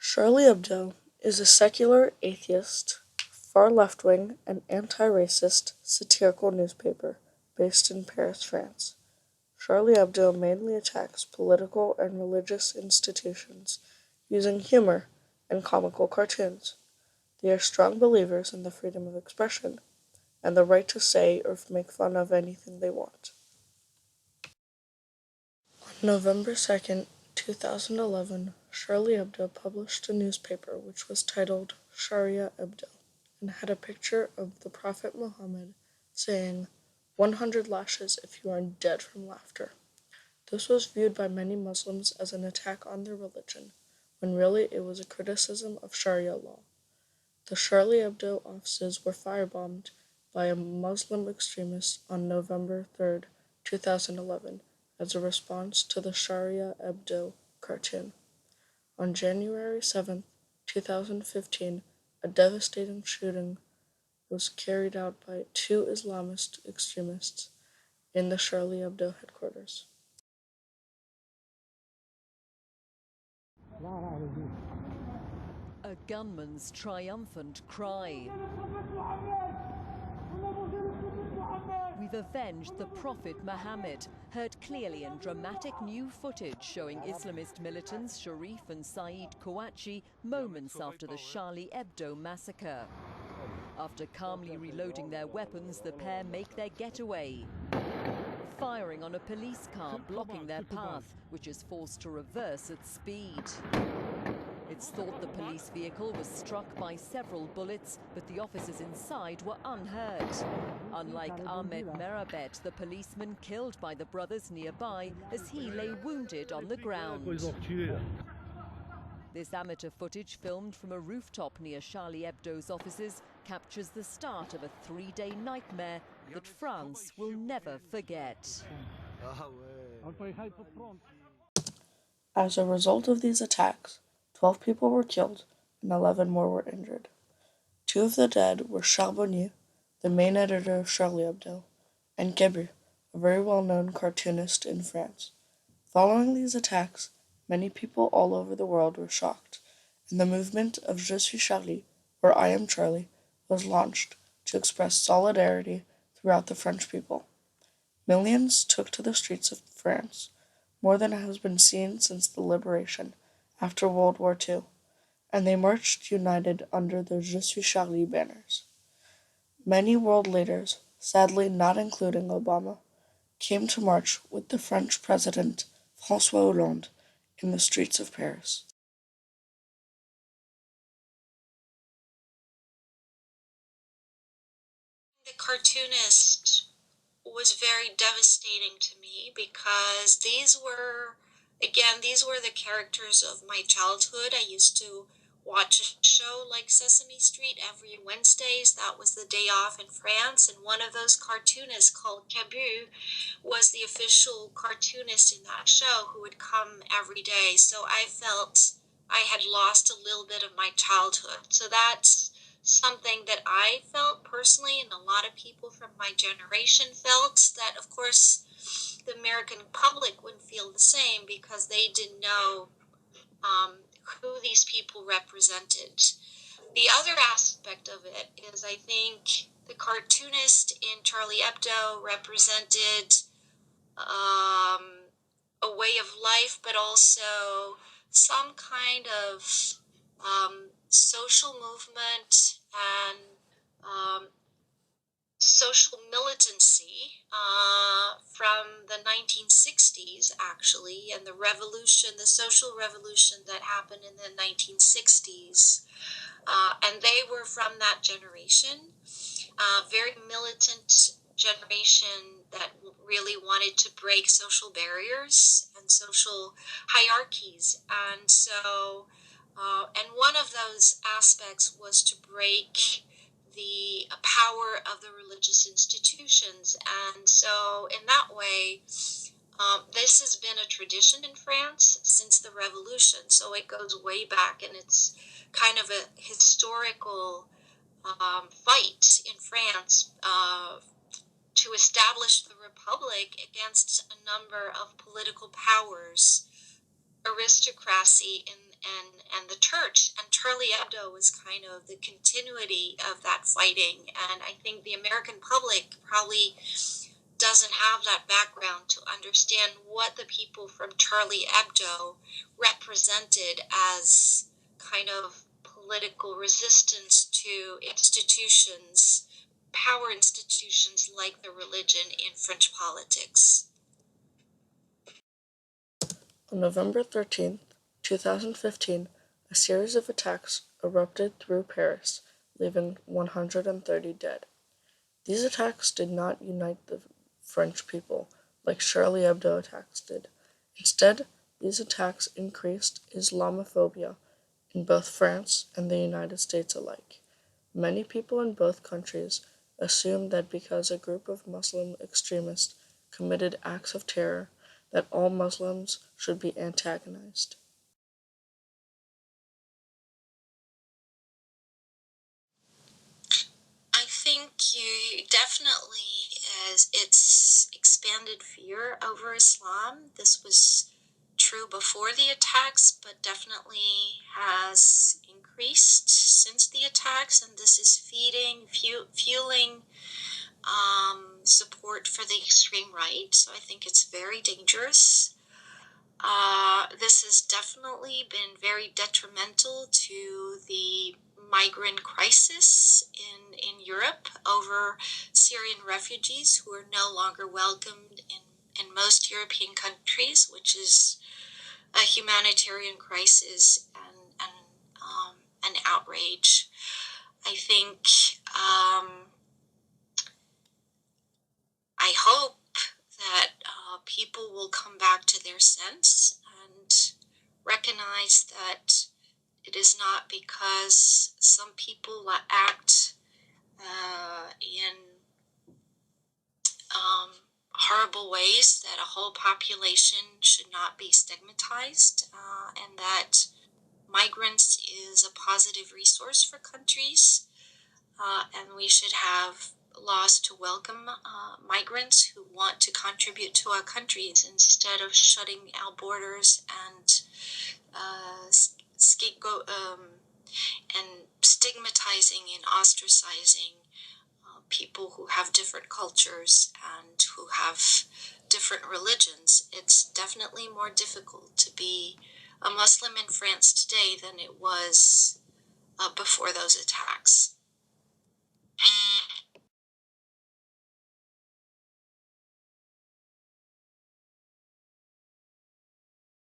Charlie Hebdo is a secular, atheist, far left-wing, and anti-racist satirical newspaper based in Paris, France. Charlie Hebdo mainly attacks political and religious institutions using humor and comical cartoons. They are strong believers in the freedom of expression and the right to say or make fun of anything they want. On November 2nd, 2011, Charlie Hebdo published a newspaper which was titled Sharia Hebdo and had a picture of the Prophet Muhammad saying, 100 lashes if you aren't dead from laughter. This was viewed by many Muslims as an attack on their religion, when really it was a criticism of Sharia law. The Charlie Hebdo offices were firebombed by a Muslim extremist on November 3rd, 2011, as a response to the Sharia Hebdo cartoon. On January 7th, 2015, a devastating shooting was carried out by two Islamist extremists in the Charlie Hebdo headquarters. A gunman's triumphant cry. We've avenged the Prophet Muhammad, heard clearly in dramatic new footage showing Islamist militants Sharif and Saeed Kouachi moments after the Charlie Hebdo massacre. After calmly reloading their weapons, the pair make their getaway, firing on a police car blocking their path, which is forced to reverse at speed. It's thought the police vehicle was struck by several bullets, but the officers inside were unhurt. Unlike Ahmed Merabet, the policeman killed by the brothers nearby as he lay wounded on the ground. This amateur footage filmed from a rooftop near Charlie Hebdo's offices captures the start of a 3-day nightmare that France will never forget. As a result of these attacks, 12 people were killed and 11 more were injured. Two of the dead were Charbonnier, the main editor of Charlie Hebdo, and Cabu, a very well-known cartoonist in France. Following these attacks, many people all over the world were shocked, and the movement of Je suis Charlie, or I am Charlie, was launched to express solidarity throughout the French people. Millions took to the streets of France, more than has been seen since the liberation after World War II, and they marched united under the Je suis Charlie banners. Many world leaders, sadly not including Obama, came to march with the French President François Hollande in the streets of Paris. The cartoonist was very devastating to me because these were the characters of my childhood. I used to watch a show like Sesame Street every Wednesdays. That was the day off in France, and one of those cartoonists called Cabu was the official cartoonist in that show who would come every day. So I felt I had lost a little bit of my childhood. So that's something that I felt personally, and a lot of people from my generation felt, that of course the American public wouldn't feel the same because they didn't know who these people represented. The other aspect of it is I think the cartoonist in Charlie Hebdo represented a way of life, but also some kind of social movement and social militancy from the 1960s, actually, and the revolution, the social revolution that happened in the 1960s. And they were from that generation, very militant generation that really wanted to break social barriers and social hierarchies. And so, and one of those aspects was to break the power of the religious institutions. And so, in that way, this has been a tradition in France since the revolution. So it goes way back, and it's kind of a historical fight in France to establish the republic against a number of political powers aristocracy and the church. And Charlie Hebdo was kind of the continuity of that fighting. And I think the American public probably doesn't have that background to understand what the people from Charlie Hebdo represented as kind of political resistance to institutions, power institutions like the religion in French politics. On November 13th, 2015, a series of attacks erupted through Paris, leaving 130 dead. These attacks did not unite the French people like Charlie Hebdo attacks did. Instead, these attacks increased Islamophobia in both France and the United States alike. Many people in both countries assumed that because a group of Muslim extremists committed acts of terror, that all Muslims should be antagonized. I think you definitely, as it's expanded fear over Islam. This was true before the attacks, but definitely has increased since the attacks, and this is fueling support for the extreme right. So I think it's very dangerous. This has definitely been very detrimental to the migrant crisis in Europe over Syrian refugees who are no longer welcomed in most European countries, which is a humanitarian crisis and an outrage. I think I hope that people will come back to their sense and recognize that it is not because some people act in horrible ways that a whole population should not be stigmatized, and that migrants is a positive resource for countries, and we should have laws to welcome migrants who want to contribute to our countries instead of shutting our borders and scapegoat and stigmatizing and ostracizing people who have different cultures and who have different religions. It's definitely more difficult to be a Muslim in France today than it was before those attacks.